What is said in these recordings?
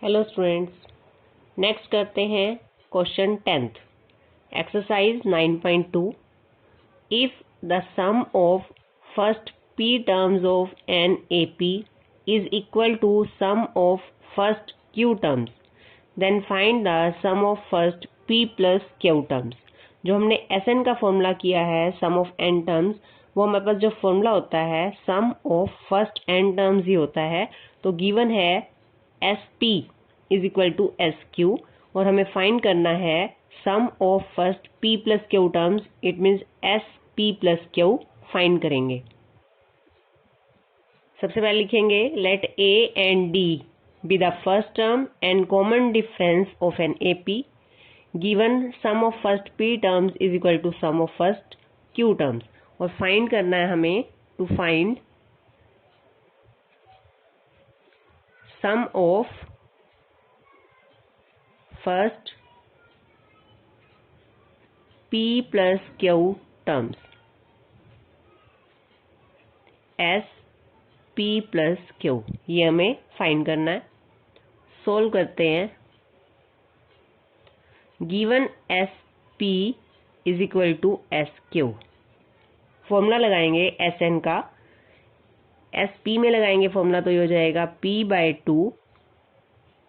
Hello students, next करते हैं question 10th exercise 9.2। If the sum of first p terms of an AP is equal to sum of first q terms, then find the sum of first p plus q terms. जो हमने Sn का formula किया है sum of n terms, वो हमारे पास जो formula होता है sum of first n terms ही होता है। तो गिवन है SP is equal to SQ और हमें फाइंड करना है sum of first P plus Q terms. It means SP plus Q find करेंगे। सबसे पहले लिखेंगे let A and D be the first term and common difference of an AP given sum of first P terms is equal to sum of first Q terms. और find करना है हमें to find sum of first P plus Q terms, S P plus Q, ये हमें find करना है। Solve करते हैं। Given SP is equal to SQ, formula लगाएंगे Sn का, SP में लगाएंगे फॉर्मूला तो ये हो जाएगा P/2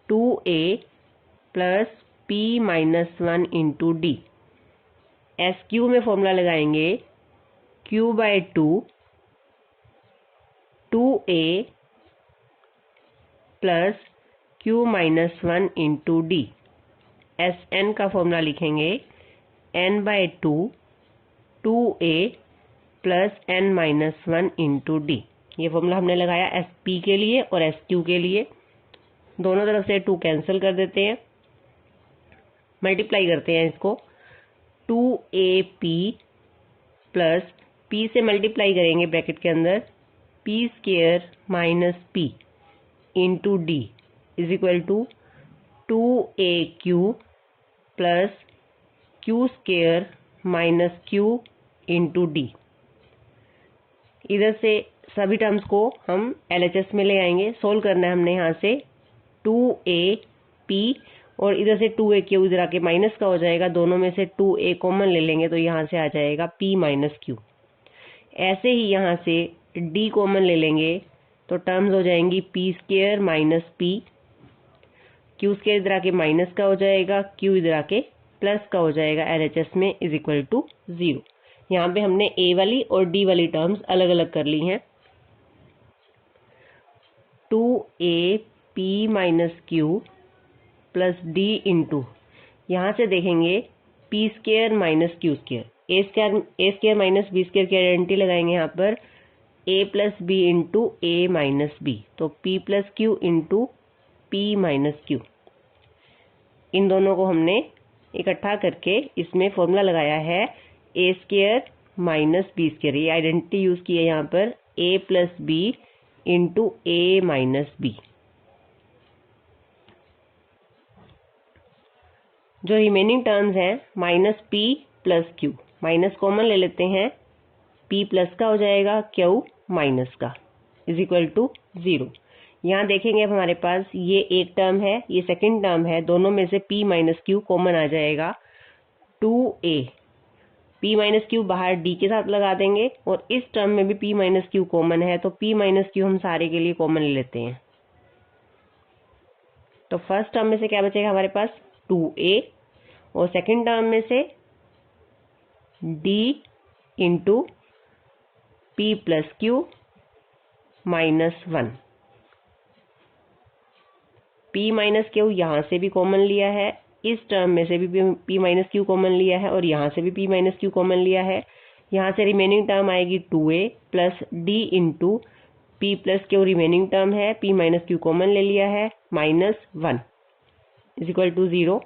2A plus P-1 into D। SQ में फॉर्मूला लगाएंगे Q/2 2A plus Q-1 into D। Sn का फॉर्मूला लिखेंगे N/2 2A plus N-1 into D। ये फॉर्मूला हमने लगाया SP के लिए और SQ के लिए। दोनों तरफ से 2 कैंसिल कर देते हैं, मल्टीप्लाई करते हैं इसको। 2AP प्लस P से मल्टीप्लाई करेंगे ब्रैकेट के अंदर P square minus P into D is equal to 2AQ plus Q square minus Q into D। इधर से सभी टर्म्स को हम LHS में ले आएंगे। सोल्व करना है हमने यहाँ से 2AP और इधर से 2AQ इधर आके माइनस का हो जाएगा। दोनों में से 2A कॉमन ले लेंगे तो यहाँ से आ जाएगा P माइनस Q। ऐसे ही यहाँ से D कॉमन ले लेंगे तो टर्म्स हो जाएंगी P square minus P, Q square इधर आके माइनस का हो जाएगा, Q इधर आके प्लस का हो जाएगा LHS में इज इक्वल टू 0। यहाँ पे हमने A वाली और D वाली टर्म्स अलग अलग कर ली हैं। 2AP minus Q plus D into, यहाँ से देखेंगे P square minus Q square, A square minus B square की आइडेंटिटी लगाएंगे यहाँ पर A plus B into A minus B, तो P plus Q into P minus Q। इन दोनों को हमने इकट्ठा करके इसमें फॉर्मूला लगाया है A square minus B square. ये आइडेंटिटी यूज की है यहाँ पर A plus B into A minus B। जो रिमेनिंग टर्म्स हैं minus P plus Q, minus common ले लेते हैं, P प्लस का हो जाएगा Q माइनस का इज इक्वल टू 0। यहाँ देखेंगे अब हमारे पास ये एक टर्म है, ये सेकंड टर्म है, दोनों में से P माइनस Q कॉमन आ जाएगा। 2A P माइनस Q बाहर D के साथ लगा देंगे और इस टर्म में भी P माइनस Q कॉमन है तो P माइनस Q हम सारे के लिए कॉमन ले लेते हैं। तो फर्स्ट टर्म में से क्या बचेगा हमारे पास 2A और सेकंड टर्म में से D into P plus Q minus 1। P minus Q यहाँ से भी कॉमन लिया है, इस टर्म में से भी P माइनस Q कॉमन लिया है और यहाँ से भी P माइनस Q कॉमन लिया है। यहाँ से रिमेनिंग टर्म आएगी 2A plus D into P plus Q remaining term है, P माइनस Q कॉमन ले लिया है, माइनस 1 इज इक्वल टू 0।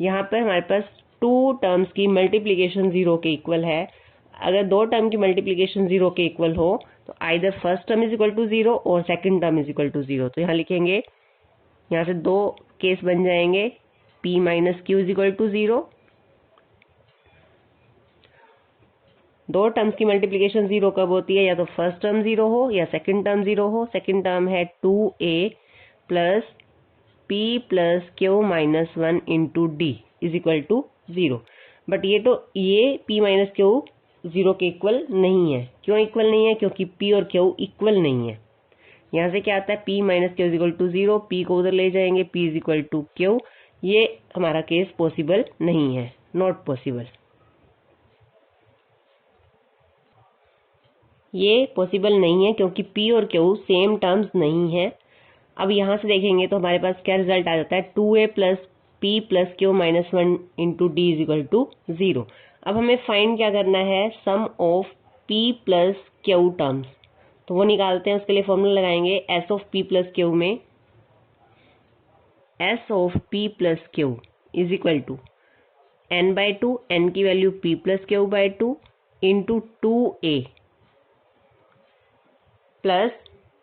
यहाँ पर हमारे पास 2 टर्म्स की मल्टीप्लीकेशन 0 के इक्वल है। अगर 2 टर्म की मल्टीप्लीकेशन 0 के इक्वल हो तो either first term is equal to 0 और second term is equal to 0। तो यहाँ लिखेंगे, यहाँ से 2 केस बन जाएंगे, P minus Q is equal to 0। 2 terms की मल्टीप्लीकेशन 0 कब होती है? या तो फर्स्ट टर्म 0 हो या सेकंड टर्म 0 हो। सेकंड टर्म है 2A plus P plus Q minus 1 into D is equal to 0। But ये P माइनस क्यू 0 के इक्वल नहीं है। क्यों इक्वल नहीं है? क्योंकि P और Q इक्वल नहीं है। यहाँ से क्या आता है? P minus Q is equal to 0, P को उधर ले जाएंगे, P is equal to Q. ये हमारा केस पॉसिबल नहीं है, नॉट पॉसिबल। ये पॉसिबल नहीं है क्योंकि P और Q सेम टर्म्स नहीं है। अब यहाँ से देखेंगे तो हमारे पास क्या रिजल्ट आ जाता है? 2a plus P plus Q minus 1 into D is equal to 0। अब हमें फाइंड क्या करना है? Sum of P plus Q terms. तो वो निकालते हैं। उसके लिए फॉर्मूला लगाएंगे S of P plus Q में S of P plus Q is equal to n/2, n की value P plus Q by 2 into 2a plus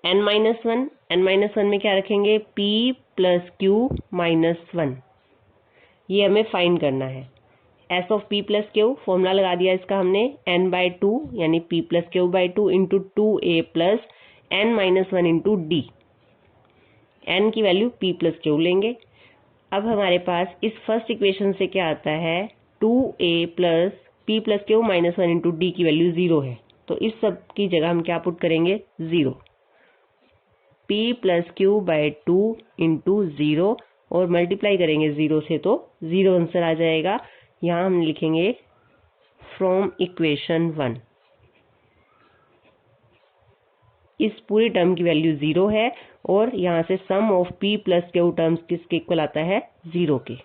n-1। n-1 में क्या रखेंगे? P plus Q minus 1। ये हमें फाइंड करना है। S of P plus Q formula लगा दिया इसका हमने, n/2 यानी P plus Q by 2 into 2a plus n-1 into D. n की वैल्यू P प्लस क्यू लेंगे। अब हमारे पास इस फर्स्ट इक्वेशन से क्या आता है? 2a plus P plus Q minus 1 into D की वैल्यू 0 है। तो इस सब की जगह हम क्या पुट करेंगे? 0। P plus Q by 2 into 0 और मल्टीप्लाई करेंगे 0 से तो 0 आंसर आ जाएगा। यहाँ हम लिखेंगे फ्रॉम इक्वेशन 1। इस पूरी टर्म की वैल्यू 0 है और यहाँ से sum of P plus Q terms किसके इक्वल आता है? 0 के।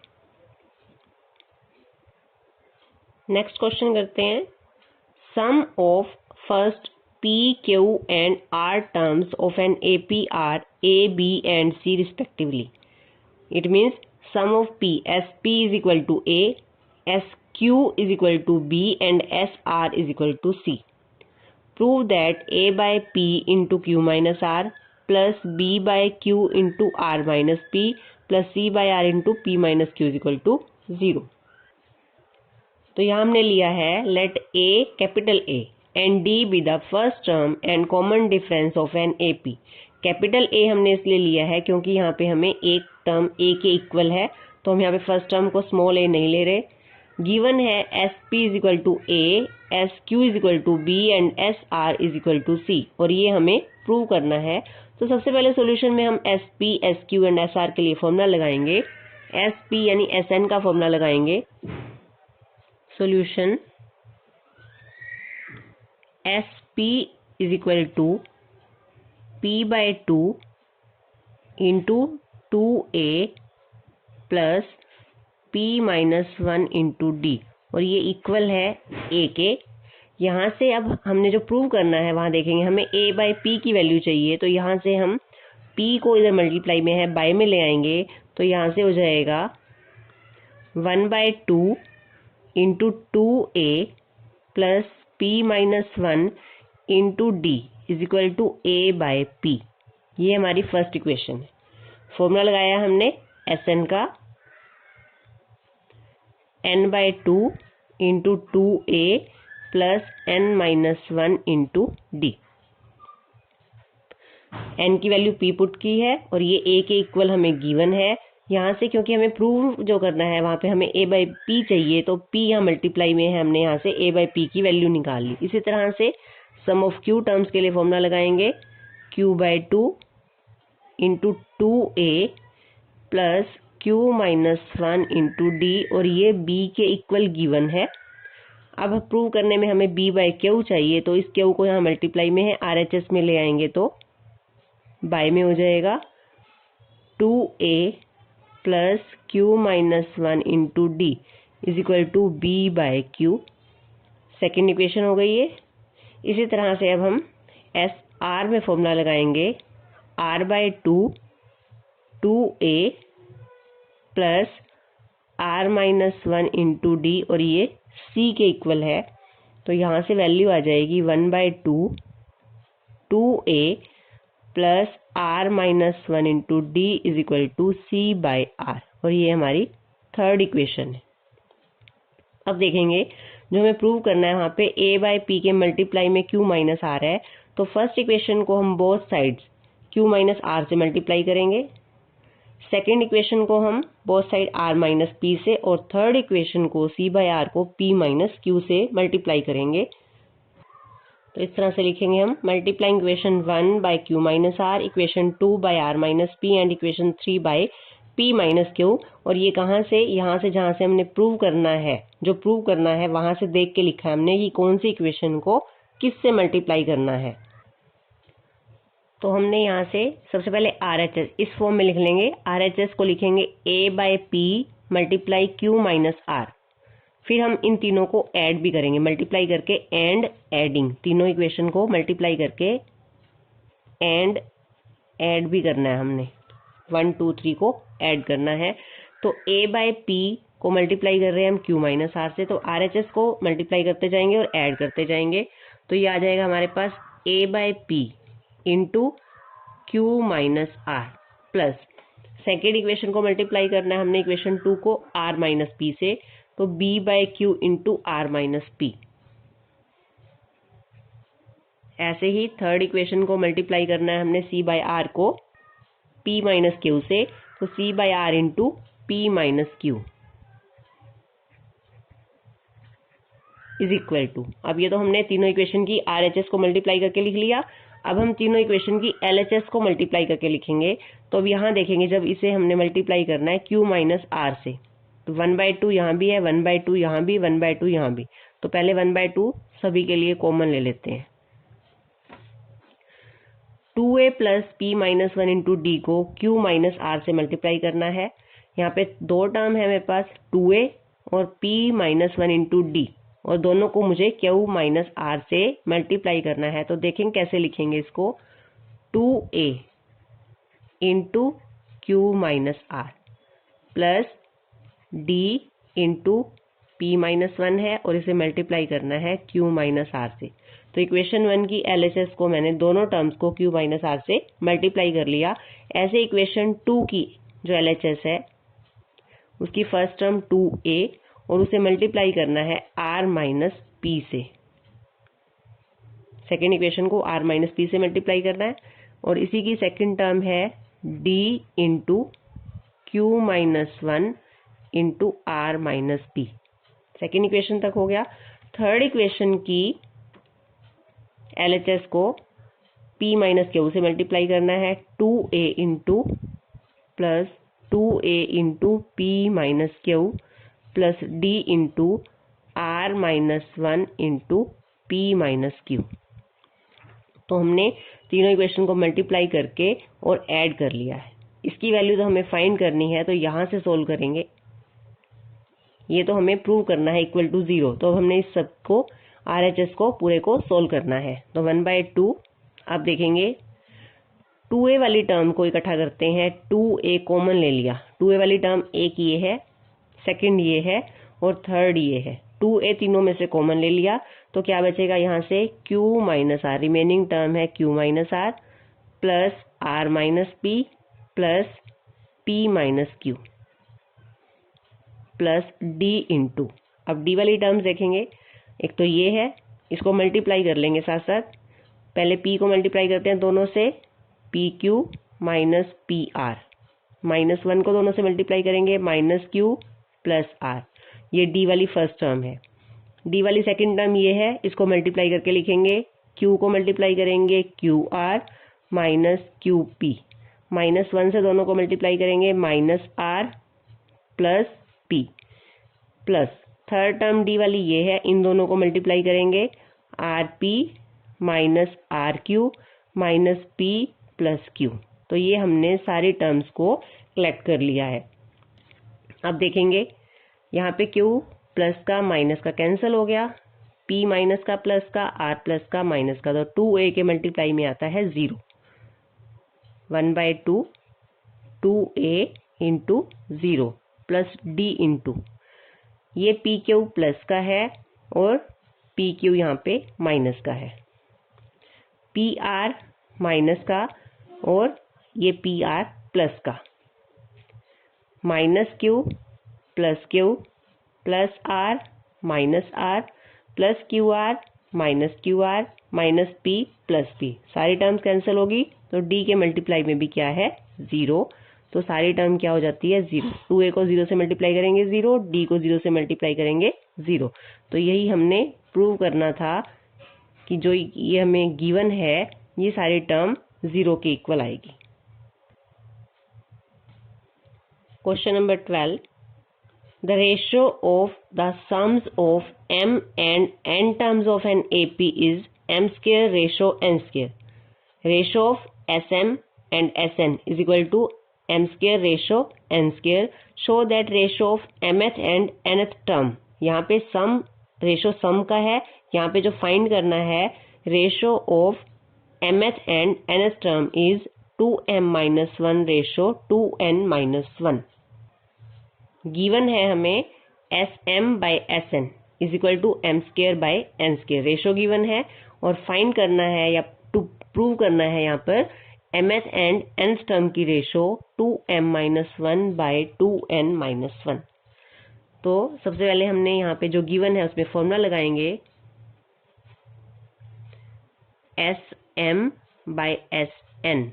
नेक्स्ट क्वेश्चन करते हैं। Sum of first P, Q and R terms of an AP are A, B and C respectively. It means sum of P, SP is equal to A, SQ is equal to B and SR is equal to C. Prove that A by P into Q minus R plus B by Q into R minus P plus C by R into P minus Q is equal to 0. तो यहाँ हमने लिया है let A capital A and D be the first term and common difference of an AP. Capital A हमने इसलिए लिया है क्योंकि यहाँ पे हमें एक टर्म A के इक्वल है, तो हम यहाँ पे फर्स्ट टर्म को स्मॉल a नहीं ले रहे। गिवन है SP is equal to A, SQ is equal to B and SR is equal to C और ये हमें प्रूव करना है। तो सबसे पहले सॉल्यूशन में हम SP, SQ एंड SR के लिए फॉर्मूला लगाएंगे। SP यानी SN का फॉर्मूला लगाएंगे। Solution SP is equal to P by 2 into 2a plus P minus 1 into D और ये इक्वल है A के। यहाँ से अब हमने जो प्रूव करना है वहाँ देखेंगे हमें A बाई P की वैल्यू चाहिए, तो यहाँ से हम P को इधर मल्टीप्लाई में है बाय में ले आएंगे, तो यहाँ से हो जाएगा 1/2 into 2a plus P minus 1 into D is equal to A by P। ये हमारी फर्स्ट इक्वेशन है। फॉर्मूला लगाया हमने SN का, n/2 into 2a plus n-1 into D. n की वैल्यू P पुट की है और ये A के इक्वल हमें गिवन है। यहाँ से क्योंकि हमें प्रूव जो करना है वहाँ पे हमें A बाई P चाहिए, तो P यहाँ मल्टीप्लाई में है, हमने यहाँ से A बाई P की वैल्यू निकाल ली। इसी तरह से सम ऑफ Q टर्म्स के लिए फॉर्मूला लगाएंगे Q by 2 into 2a plus Q minus 1 into D और ये B के इक्वल गिवन है। अब प्रूव करने में हमें B बाई Q चाहिए, तो इस Q को यहाँ मल्टीप्लाई में है RHS में ले आएंगे तो बाय में हो जाएगा 2a plus Q minus 1 into D is equal to B by Q। Second equation हो गई है। इसी तरह से अब हम SR में फॉर्मूला लगाएंगे R by 2 2a plus R minus 1 into D और ये C के इक्वल है, तो यहाँ से वैल्यू आ जाएगी 1/2 2a plus R minus 1 into D is equal to C by R और ये हमारी थर्ड इक्वेशन है। अब देखेंगे जो हमें प्रूव करना है वहाँ पे A बाई P के मल्टीप्लाई में Q माइनस R है, तो फर्स्ट इक्वेशन को हम both sides Q minus R से मल्टीप्लाई करेंगे। सेकेंड इक्वेशन को हम both side r minus P से और थर्ड इक्वेशन को c बाय आर को p माइनस क्यू से मल्टीप्लाई करेंगे। तो इस तरह से लिखेंगे हम multiplying equation 1 by Q minus R, equation 2 by R minus P and equation 3 by P minus Q. और ये कहाँ से, यहाँ से जहाँ से हमने प्रूव करना है, जो प्रूव करना है वहाँ से देख के लिखा है हमने कि कौन सी इक्वेशन को किससे मल्टीप्लाई करना है। तो हमने यहाँ से सबसे पहले RHS इस फॉर्म में लिख लेंगे। RHS को लिखेंगे A by P multiply Q minus R. फिर हम इन तीनों को ऐड भी करेंगे, मल्टीप्लाई करके एंड एडिंग, तीनों इक्वेशन को मल्टीप्लाई करके एंड ऐड भी करना है हमने, 1 2 3 को ऐड करना है। तो A बाय पी को मल्टीप्लाई कर रहे हैं हम क्यू माइनस आर से, तो RHS को मल्टीप्लाई करते जाएंगे और ऐड करते जाएंगे। तो ये आ जाएगा हमारे पास A by P into Q minus are plus second equation को मल्टीप्लाई करना है हमने इक्वेशन 2 को आर माइनस पी से, तो b by Q into R minus P. ऐसे ही थर्ड इक्वेशन को मल्टीप्लाई करना है हमने c बाय आर को p माइनस क्यू से, तो c by R into P minus Q is equal to. अब ये तो हमने तीनों इक्वेशन की RHS को मल्टीप्लाई करके लिख लिया। अब हम तीनों इक्वेशन की LHS को मल्टीप्लाई करके लिखेंगे। तो अब यहाँ देखेंगे जब इसे हमने मल्टीप्लाई करना है क्यू माइनस आर से, तो 1/2 यहाँ भी है, 1/2 यहाँ भी, 1/2 यहाँ भी। तो पहले 1/2 सभी के लिए कॉमन ले लेते हैं। 2a plus P minus 1 into D को क्यू माइनस आर से मल्टीप्लाई करना है। यहाँ पे दो टर्म है मेरे पास, 2a और p माइनस 1 इंटू डी, और दोनों को मुझे क्यू माइनस आर से मल्टीप्लाई करना है। तो देखेंगे कैसे लिखेंगे इसको, 2a into Q minus are plus D into P minus 1 है और इसे मल्टीप्लाई करना है क्यू माइनस आर से। तो इक्वेशन 1 की LHS को मैंने दोनों टर्म्स को क्यू माइनस आर से मल्टीप्लाई कर लिया। ऐसे इक्वेशन 2 की जो LHS है उसकी फर्स्ट टर्म 2a और उसे मल्टीप्लाई करना है r माइनस पी से। सेकेंड इक्वेशन को r माइनस पी से मल्टीप्लाई करना है और इसी की सेकेंड टर्म है d into Q minus 1 into R minus P. Second equation तक हो गया। थर्ड इक्वेशन की LHS को p माइनस क्यू से मल्टीप्लाई करना है, 2a into plus 2a into P minus Q plus D into R minus 1 into P minus Q. तो हमने तीनों इक्वेशन को मल्टीप्लाई करके और ऐड कर लिया है। इसकी वैल्यू तो हमें फाइंड करनी है, तो यहाँ से सोल्व करेंगे। ये तो हमें प्रूव करना है इक्वल टू 0, तो हमने इस सब को RHS को पूरे को सोल्व करना है। तो 1/2 अब देखेंगे 2a वाली टर्म को इकट्ठा करते हैं, 2a कॉमन ले लिया। 2a वाली टर्म एक ये है, सेकंड ये है और थर्ड ये है। 2a तीनों में से कॉमन ले लिया, तो क्या बचेगा यहाँ से q minus R, remaining term है q minus are plus r minus P plus p minus Q plus d into, अब d वाली टर्म्स देखेंगे, एक तो ये है, इसको मल्टीप्लाई कर लेंगे साथ साथ। पहले p को मल्टीप्लाई करते हैं दोनों से, P Q minus P R, minus 1 को दोनों से मल्टीप्लाई करेंगे, माइनस क्यू प्लस आर। ये डी वाली फर्स्ट टर्म है। डी वाली सेकंड टर्म ये है, इसको मल्टीप्लाई करके लिखेंगे, क्यू को मल्टीप्लाई करेंगे q r minus q p, minus 1 से दोनों को मल्टीप्लाई करेंगे, minus are plus p plus third term d वाली ये है, इन दोनों को मल्टीप्लाई करेंगे, r p minus r q minus P plus q. तो ये हमने सारी टर्म्स को कलेक्ट कर लिया है। अब देखेंगे यहाँ पे क्यू प्लस का माइनस का कैंसिल हो गया, पी माइनस का प्लस का, आर प्लस का माइनस का, तो 2a के मल्टीप्लाई में आता है 0। 1/2 2a into 0 plus D into, ये पी क्यू प्लस का है और पी क्यू यहाँ पे माइनस का है, पी आर माइनस का और ये पी आर प्लस का, minus Q plus r minus are plus q r minus P plus p, सारी टर्म्स कैंसिल होगी, तो डी के मल्टीप्लाई में भी क्या है 0। तो सारी टर्म क्या हो जाती है 0। 2a को 0 से मल्टीप्लाई करेंगे 0, d को 0 से मल्टीप्लाई करेंगे 0। तो यही हमने प्रूव करना था कि जो ये हमें गिवन है ये सारी टर्म 0 के इक्वल आएगी। Question number 12, the ratio of the sums of m and n terms of an AP is m square ratio n square. Ratio of sm and sn is equal to m square ratio n square. Show that ratio of mth and nth term. यहाँ पे सम ratio सम का है, यहाँ पे जो find करना है ratio of mth and nth term is 2m-1 ratio 2n-1। Given है हमें Sm/Sn is equal to m square by n square, ratio given है और फाइंड करना है या टू प्रूव करना है यहाँ पर mth एंड nth टर्म की रेशो 2m-1 बाई 2n-1। तो सबसे पहले हमने यहाँ पे जो गिवन है उसमें फॉर्मूला लगाएंगे Sm/Sn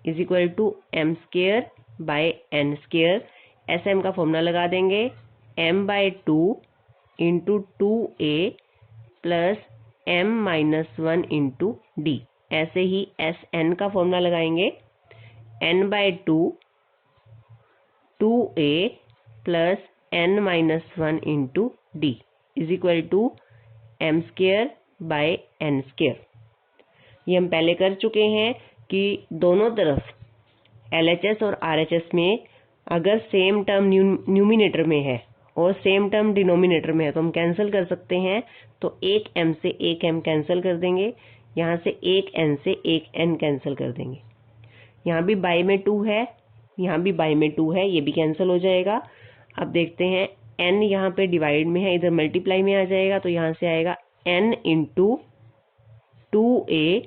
is equal to m square by n square. Sm का फॉर्मूला लगा देंगे m/2 into 2a plus m-1 into d। ऐसे ही Sn का फॉर्मूला लगाएंगे n/2 2a plus n-1 into d is equal to m square by n square. ये हम पहले कर चुके हैं कि दोनों तरफ LHS और RHS में अगर सेम टर्म न्यूमिनेटर में है और सेम टर्म डिनोमिनेटर में है तो हम कैंसिल कर सकते हैं। तो एक m से एक m कैंसिल कर देंगे, यहाँ से एक n से एक n कैंसिल कर देंगे। यहाँ भी बाई में 2 है, यहाँ भी बाई में 2 है, ये भी कैंसिल हो जाएगा। अब देखते हैं n यहाँ पे डिवाइड में है, इधर मल्टीप्लाई में आ जाएगा, तो यहाँ से आएगा n into 2a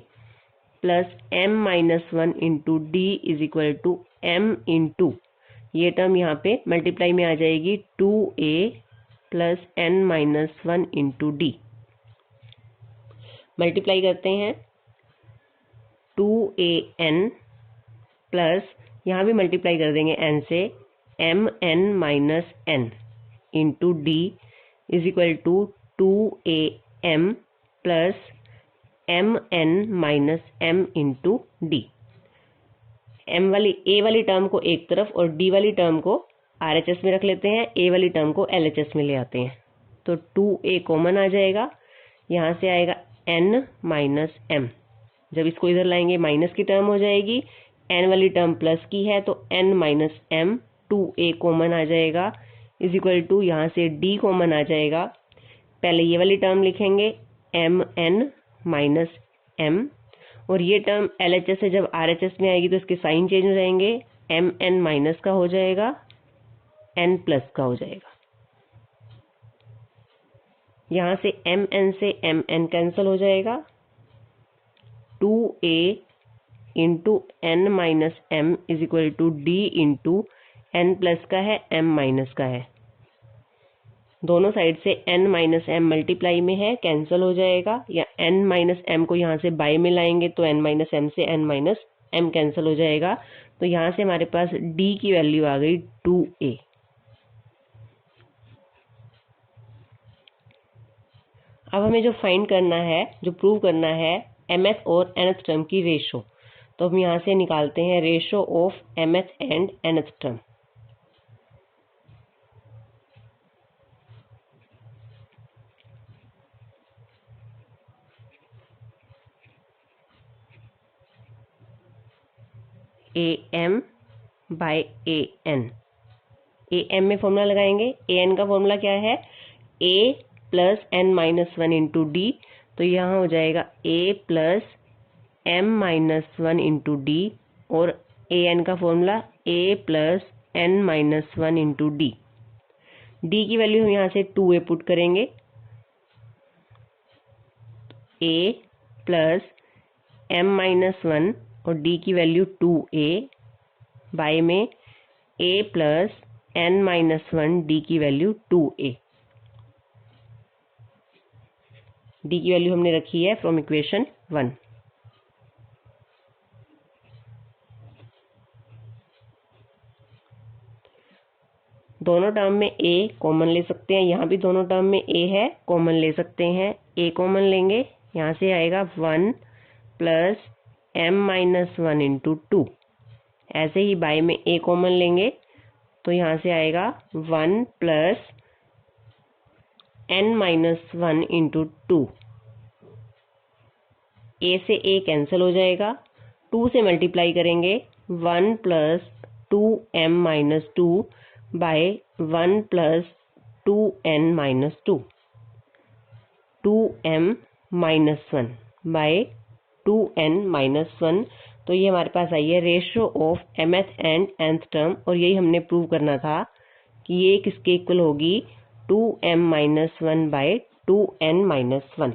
plus m-1 into d is equal to m into, ये टर्म यहाँ पे मल्टीप्लाई में आ जाएगी 2a plus n-1 into d। Multiply करते हैं 2an प्लस यहाँ भी मल्टीप्लाई कर देंगे n से mn-n into d is equal to 2am plus mn-m into d। a वाली टर्म को एक तरफ और d वाली टर्म को RHS में रख लेते हैं, a वाली टर्म को LHS में ले आते हैं। तो 2a कॉमन आ जाएगा, यहाँ से आएगा n-m। जब इसको इधर लाएंगे माइनस की टर्म हो जाएगी, n वाली टर्म प्लस की है तो n-m 2a कॉमन आ जाएगा इज इक्वल टू, यहाँ से d कॉमन आ जाएगा। पहले ये वाली टर्म लिखेंगे mn-m और ये टर्म LHS से जब RHS में आएगी तो इसके साइन चेंज हो जाएंगे, mn माइनस का हो जाएगा, n प्लस का हो जाएगा। यहाँ से mn से mn कैंसिल हो जाएगा, 2a into n-m is equal to d into n plus का है m माइनस का है। दोनों साइड से n-m मल्टीप्लाई में है, कैंसिल हो जाएगा, या n-m को यहाँ से बाय में लाएंगे तो n-m से n-m कैंसिल हो जाएगा। तो यहाँ से हमारे पास d की वैल्यू आ गई 2a। अब हमें जो फाइंड करना है, जो प्रूव करना है mth और nth टर्म की रेशो, तो हम यहाँ से निकालते हैं ratio of mth and nth term. am/an, am में फॉर्मूला लगाएंगे, an का फॉर्मूला क्या है a plus n-1 into d, तो यहाँ हो जाएगा a plus m-1 into d और an का formula a plus n-1 into d। d की वैल्यू हम यहाँ से 2a पुट करेंगे, a प्लस m-1 और d की वैल्यू 2a बाय में a प्लस n-1 d की वैल्यू 2a। d की वैल्यू हमने रखी है फ्रॉम इक्वेशन 1। दोनों टर्म में a कॉमन ले सकते हैं, यहाँ भी दोनों टर्म में a है, कॉमन ले सकते हैं। a कॉमन लेंगे, यहाँ से आएगा 1 प्लस m-1 इंटू 2। ऐसे ही बाय में a कॉमन लेंगे तो यहाँ से आएगा 1 प्लस n-1 इंटू 2। a से a कैंसिल हो जाएगा, 2 से मल्टीप्लाई करेंगे 1 plus 2m-2 bye 1 plus 2n-2, 2m-1 bye 2n-1। तो ये हमारे पास आई है ratio of mth and nth term, और यही हमने प्रूव करना था कि ये किसके इक्वल होगी, 2m-1 बाय 2n-1।